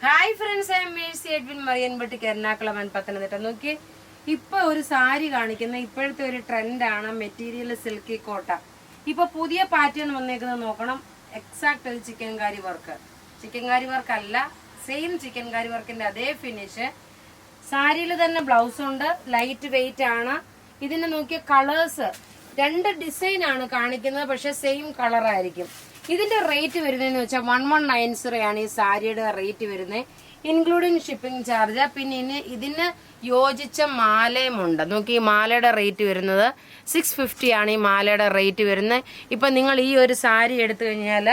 Hi friends, I am Mercy Edwin Mariyanpatti Ernakulam and Pathanamthitta. നോക്കി, ഇപ്പൊ ഒരു സാരി കാണിക്കുന്ന ഇപ്പോഴത്തെ ഒരു ട്രെൻഡാണ് മെറ്റീരിയൽ സിൽക്കി കോട്ട. ഇപ്പൊ പുതിയ പാറ്റേൺ വന്നേക്കുന്നത് നോക്കണം. എക്സാക്ട് ഒരു ചിക്കൻകാരി വർക്ക്, ചിക്കൻകാരി വർക്ക് അല്ല, സെയിം ചിക്കൻകാരി വർക്കിന്റെ അതേ ഫിനിഷ്. സാരിയിൽ തന്നെ ബ്ലൗസ് ഉണ്ട്, ലൈറ്റ് വെയിറ്റ് ആണ്. ഇതിന് നോക്കിയ കളേഴ്സ് രണ്ട് ഡിസൈൻ ആണ് കാണിക്കുന്നത്, പക്ഷെ സെയിം കളർ ആയിരിക്കും. ഇതിന്റെ റേറ്റ് വരുന്നതെന്ന് വെച്ചാൽ 1190 ആണ് ഈ സാരിയുടെ റേറ്റ് വരുന്നത്, ഇൻക്ലൂഡിങ് ഷിപ്പിംഗ് ചാർജ്. പിന്നെ ഇതിന് യോജിച്ച മാലയുമുണ്ട്. നോക്കി, ഈ മാലയുടെ റേറ്റ് വരുന്നത് 650 ആണ് ഈ മാലയുടെ റേറ്റ് വരുന്നത്. ഇപ്പൊ നിങ്ങൾ ഈ ഒരു സാരി എടുത്തു കഴിഞ്ഞാൽ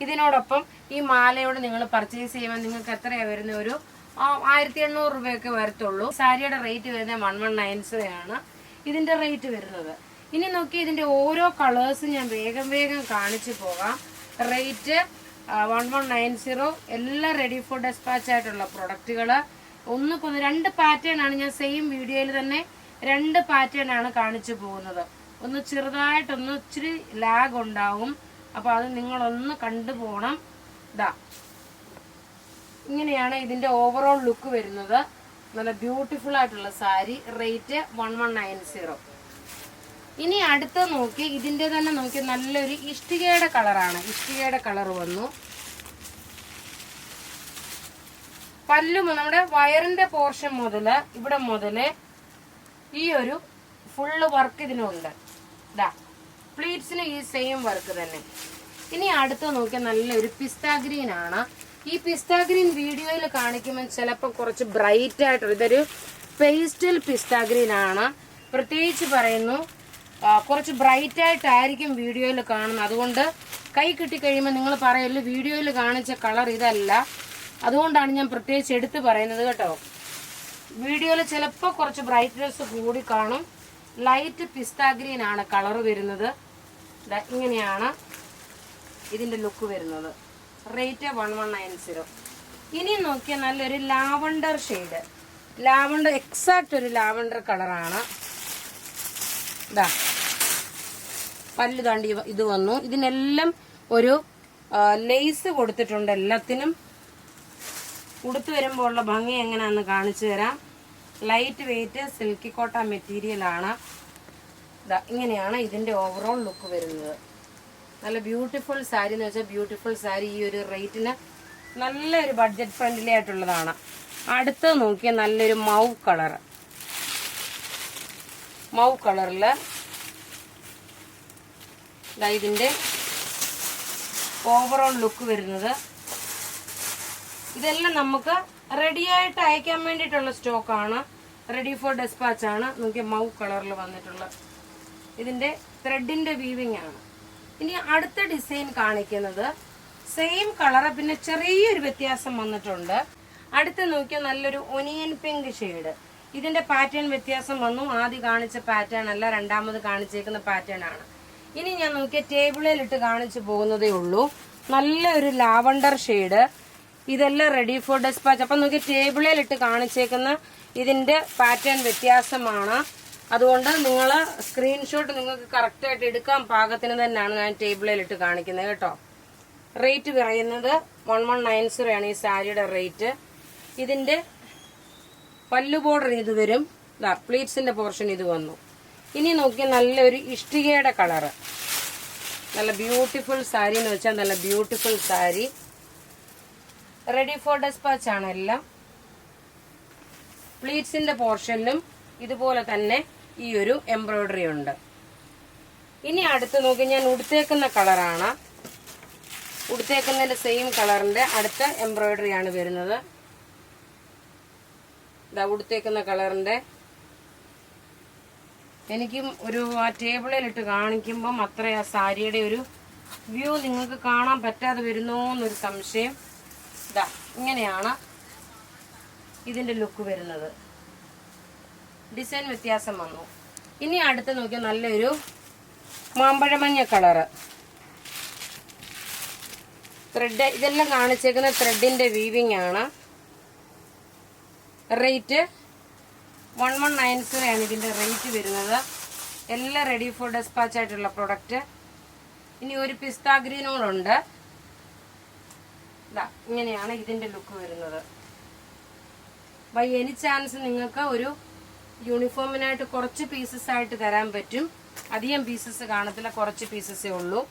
ഇതിനോടൊപ്പം ഈ മാലയോട് നിങ്ങൾ പർച്ചേസ് ചെയ്യുമ്പോൾ നിങ്ങൾക്ക് എത്രയാ വരുന്നത്? ഒരു 1800 രൂപയൊക്കെ വരത്തുള്ളൂ. സാരിയുടെ റേറ്റ് വരുന്നത് 1190 ആണ് ഇതിന്റെ റേറ്റ് വരുന്നത്. ഇനി നോക്കി, ഇതിന്റെ ഓരോ കളേഴ്സും ഞാൻ വേഗം കാണിച്ചു പോകാം. റേറ്റ് 1190, എല്ലാം റെഡി ഫോർ ഡെസ്പാച്ച് ആയിട്ടുള്ള പ്രൊഡക്റ്റുകൾ. രണ്ട് പാറ്റേൺ ആണ് ഞാൻ സെയിം വീഡിയോയിൽ തന്നെ രണ്ട് പാറ്റേൺ ആണ് കാണിച്ചു പോകുന്നത്. ഒന്ന് ചെറുതായിട്ടൊന്ന് ഇച്ചിരി ലാഗ് ഉണ്ടാവും, അപ്പൊ അത് നിങ്ങളൊന്ന് കണ്ടുപോകണം. ഇങ്ങനെയാണ് ഇതിന്റെ ഓവറോൾ ലുക്ക് വരുന്നത്. നല്ല ബ്യൂട്ടിഫുൾ ആയിട്ടുള്ള സാരി, റേറ്റ് 1190. ഇനി അടുത്ത നോക്കി, ഇതിന്റെ തന്നെ നോക്കി, നല്ലൊരു ഇഷ്ടികയുടെ കളറാണ്. ഇഷ്ടികയുടെ കളർ വന്നു. പല്ലും നമ്മുടെ വയറിന്റെ പോർഷൻ മുതല് ഇവിടെ മുതല് ഈ ഒരു ഫുള്ള് വർക്ക് ഇതിനുണ്ട്. പ്ലീറ്റ്സിന് ഈ സെയിം വർക്ക് തന്നെ. ഇനി അടുത്ത നോക്കിയാൽ നല്ലൊരു പിസ്ത ഗ്രീൻ ആണ്. ഈ പിസ്ത ഗ്രീൻ വീഡിയോയിൽ കാണിക്കുമ്പോൾ ചിലപ്പോൾ കുറച്ച് ബ്രൈറ്റ് ആയിട്ടുള്ള, ഇതൊരു പേസ്റ്റൽ പിസ്ത ഗ്രീൻ ആണ്. പ്രത്യേകിച്ച് പറയുന്നു, കുറച്ച് ബ്രൈറ്റ് ആയിട്ടായിരിക്കും വീഡിയോയിൽ കാണുന്നത്. അതുകൊണ്ട് കൈ കിട്ടിക്കഴിയുമ്പോൾ നിങ്ങൾ പറയല്ലോ വീഡിയോയിൽ കാണിച്ച കളർ ഇതല്ല. അതുകൊണ്ടാണ് ഞാൻ പ്രത്യേകിച്ച് എടുത്ത് പറയുന്നത് കേട്ടോ. വീഡിയോയിൽ ചിലപ്പോൾ കുറച്ച് ബ്രൈറ്റ്നെസ് കൂടി കാണും. ലൈറ്റ് പിസ്ത ഗ്രീൻ ആണ് കളർ വരുന്നത്. ഇങ്ങനെയാണ് ഇതിന്റെ ലുക്ക് വരുന്നത്. റേറ്റ് 1190. ഇനി നോക്കിയാൽ നല്ലൊരു ലാവണ്ടർ ഷെയ്ഡ്, ലാവണ്ടർ, എക്സാക്ട് ഒരു ലാവണ്ടർ കളറാണ്. പല്ല് താണ്ടി ഇത് വന്നു. ഇതിനെല്ലാം ഒരു ലേസ് കൊടുത്തിട്ടുണ്ട്. എല്ലാത്തിനും ഉടുത്തു വരുമ്പോൾ ഉള്ള ഭംഗി എങ്ങനെയാണെന്ന് കാണിച്ചു തരാം. ലൈറ്റ് വെയിറ്റ് സിൽക്കി കോട്ട മെറ്റീരിയൽ ആണ്. ഇങ്ങനെയാണ് ഇതിന്റെ ഓവറോൾ ലുക്ക് വരുന്നത്. നല്ല ബ്യൂട്ടിഫുൾ സാരി എന്ന് വെച്ചാൽ ബ്യൂട്ടിഫുൾ സാരി. ഈ ഒരു റേറ്റിന് നല്ലൊരു ബഡ്ജറ്റ് ഫ്രണ്ട്ലി ആയിട്ടുള്ളതാണ്. അടുത്ത് നോക്കിയാൽ നല്ലൊരു മൗവ് കളർ, മൗവ് കളറില് ഇതിന്റെ ഓവറോൾ ലുക്ക് വരുന്നത്. ഇതെല്ലാം നമുക്ക് റെഡി ആയിട്ട് അയക്കാൻ വേണ്ടിയിട്ടുള്ള സ്റ്റോക്കാണ്, റെഡി ഫോർ ഡെസ്പാച്ച് ആണ്. നോക്കിയ മൗവ് കളറിൽ വന്നിട്ടുള്ള ഇതിന്റെ ത്രെഡിന്റെ വീവിങ് ആണ്. ഇനി അടുത്ത ഡിസൈൻ കാണിക്കുന്നത് സെയിം കളറ്, പിന്നെ ചെറിയൊരു വ്യത്യാസം വന്നിട്ടുണ്ട്. അടുത്ത് നോക്കിയാൽ നല്ലൊരു ഒനിയൻ പിങ്ക് ഷെയ്ഡ്. ഇതിന്റെ പാറ്റേൺ വ്യത്യാസം വന്നു. ആദ്യം കാണിച്ച പാറ്റേൺ അല്ല, രണ്ടാമത് കാണിച്ചേക്കുന്ന പാറ്റേൺ ആണ്. ഇനി ഞാൻ നോക്കിയ ടേബിളിൽ ഇട്ട് കാണിച്ചു പോകുന്നതേ ഉള്ളൂ. നല്ലൊരു ലാവണ്ടർ ഷെയ്ഡ്. ഇതെല്ലാം റെഡി ഫോർ ഡെസ്പാച്ച്. അപ്പൊ നോക്കിയ ടേബിളിൽ ഇട്ട് കാണിച്ചേക്കുന്ന ഇതിന്റെ പാറ്റേൺ വ്യത്യാസമാണ്. അതുകൊണ്ട് നിങ്ങൾ സ്ക്രീൻഷോട്ട് നിങ്ങൾക്ക് കറക്റ്റ് ആയിട്ട് എടുക്കാൻ പാകത്തിന് തന്നെയാണ് ഞാൻ ടേബിളിൽ ഇട്ട് കാണിക്കുന്നത് കേട്ടോ. റേറ്റ് പറയുന്നത് 1190 ആണ് ഈ സാരിയുടെ റേറ്റ്. ഇതിന്റെ പല്ലു ബോർഡർ ഇത് വരും. പ്ലീറ്റ്സിന്റെ പോർഷൻ ഇത് വന്നു. ഇനി നോക്കിയാൽ നല്ലൊരു ഇഷ്ടികയുടെ കളറ്, നല്ല ബ്യൂട്ടിഫുൾ സാരി എന്ന് വെച്ചാൽ നല്ല beautiful sari. Ready for despatch ആണ് എല്ലാം. പ്ലീറ്റ്സിന്റെ പോർഷനിലും ഇതുപോലെ തന്നെ ഈ ഒരു എംബ്രോയിഡറി ഉണ്ട്. ഇനി അടുത്ത് നോക്കി, ഞാൻ ഉടുത്തേക്കുന്ന കളറാണ്. ഉടുത്തേക്കുന്നതിന്റെ സെയിം കളറിന്റെ അടുത്ത എംബ്രോയിഡറി ആണ് വരുന്നത്. ഉടുത്തേക്കുന്ന കളറിന്റെ എനിക്കും ഒരു ആ ടേബിളിൽ ഇട്ട് കാണിക്കുമ്പം അത്ര ആ സാരിയുടെ ഒരു വ്യൂ നിങ്ങൾക്ക് കാണാൻ പറ്റാതെ വരുന്നോ എന്നൊരു സംശയം. ഇങ്ങനെയാണ് ഇതിന്റെ ലുക്ക് വരുന്നത്. ഡിസൈൻ വ്യത്യാസം വന്നു. ഇനി അടുത്ത് നോക്കിയാൽ നല്ലൊരു മാമ്പഴമഞ്ഞ കളറ് ത്രെഡ്. ഇതെല്ലാം കാണിച്ചേക്കുന്ന ത്രെഡിന്റെ വീവിങ് ആണ്. റേറ്റ് 1190 ആണ് ഇതിന്റെ റേറ്റ് വരുന്നത്. എല്ലാം റെഡി ഫോർ ഡെസ്പാച്ച് ആയിട്ടുള്ള പ്രൊഡക്റ്റ്. ഇനി ഒരു പിസ്ത ഗ്രീനോടുണ്ട്. ഇതാ ഇങ്ങനെയാണ് ഇതിന്റെ ലുക്ക് വരുന്നത്. ബൈ എനി ചാൻസ് നിങ്ങൾക്ക് ഒരു യൂണിഫോമിനായിട്ട് കുറച്ച് പീസസ് ആയിട്ട് തരാൻ പറ്റും. അധികം പീസസ് കാണത്തില്ല, കുറച്ച് പീസസേ ഉള്ളൂ.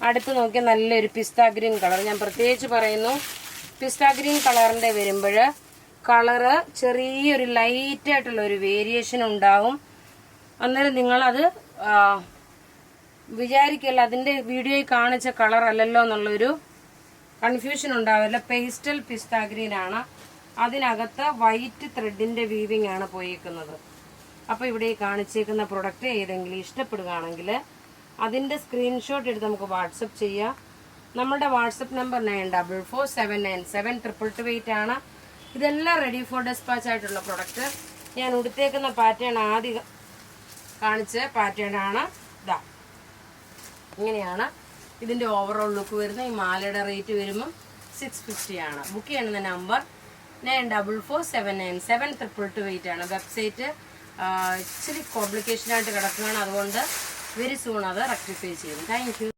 അടുത്ത് നോക്കിയാൽ നല്ലൊരു പിസ്ത ഗ്രീൻ കളർ. ഞാൻ പ്രത്യേകിച്ച് പറയുന്നു, പിസ്ത ഗ്രീൻ കളറിന്റെ വരുമ്പോൾ കളറ് ചെറിയൊരു ലൈറ്റായിട്ടുള്ള ഒരു വേരിയേഷൻ ഉണ്ടാവും. അന്നേരം നിങ്ങളത് വിചാരിക്കല്ല അതിന്റെ വീഡിയോയിൽ കാണിച്ച കളർ അല്ലല്ലോ എന്നുള്ളൊരു കൺഫ്യൂഷൻ ഉണ്ടാവില്ല. പേസ്റ്റൽ പിസ്ത ഗ്രീൻ ആണ്, അതിനകത്ത് വൈറ്റ് ത്രെഡിന്റെ വീവിംഗ് ആണ് പോയേക്കുന്നത്. അപ്പോൾ ഇവിടെ കാണിച്ചേക്കുന്ന പ്രൊഡക്റ്റ് ഏതെങ്കിലും ഇഷ്ടപ്പെടുകയാണെങ്കിൽ അതിന്റെ സ്ക്രീൻഷോട്ട് എടുത്ത് നമുക്ക് വാട്സപ്പ് ചെയ്യാം. നമ്മുടെ വാട്സപ്പ് നമ്പർ 9447972228 ആണ്. ഇതെല്ലാം റെഡി ഫോർ ഡെസ്പാച്ച് ആയിട്ടുള്ള പ്രൊഡക്റ്റ്. ഞാൻ ഉടുത്തേക്കുന്ന പാറ്റേൺ ആദ്യം കാണിച്ച പാറ്റേൺ ആണ്. ഇതാ ഇങ്ങനെയാണ് ഇതിന്റെ ഓവറോൾ ലുക്ക് വരുന്നത്. ഈ മാലയുടെ റേറ്റ് വരുമ്പോൾ 650 ആണ്. ബുക്ക് ചെയ്യുന്ന നമ്പർ 9447972228 ആണ്. വെബ്സൈറ്റ് ഇച്ചിരി കോംപ്ലിക്കേഷനായിട്ട് കിടക്കുകയാണ്, അതുകൊണ്ട് വെരി സൂൺ അത് റെക്ടിഫൈ ചെയ്യും. Thank you.